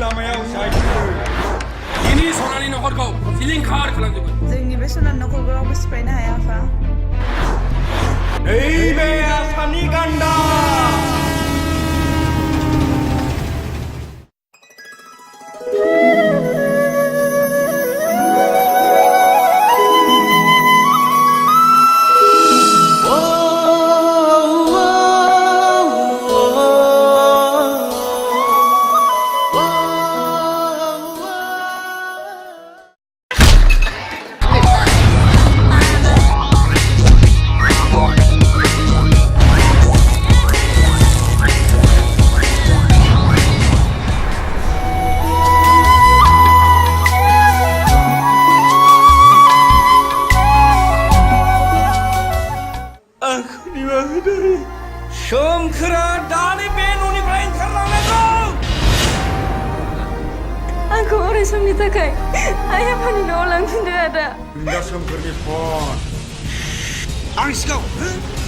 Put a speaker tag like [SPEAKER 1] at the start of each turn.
[SPEAKER 1] लामायाव जाहैदों दिनै सनानि नखरखौ सिलिंखार खालामजोबगोन
[SPEAKER 2] जोंनि बे सनानि नखरखौ रावबो सिफायनो हाया आफा
[SPEAKER 1] नैबे आसामनि गान्दा सोमखोरा दानि बे न'निफ्राय ओंखारलांनांगौ
[SPEAKER 3] आंखौ अराय समनि थाखाय आइ आफानि न'आव लांफिनदो आदा
[SPEAKER 1] सोमखोरनि फन आं सिगाङाव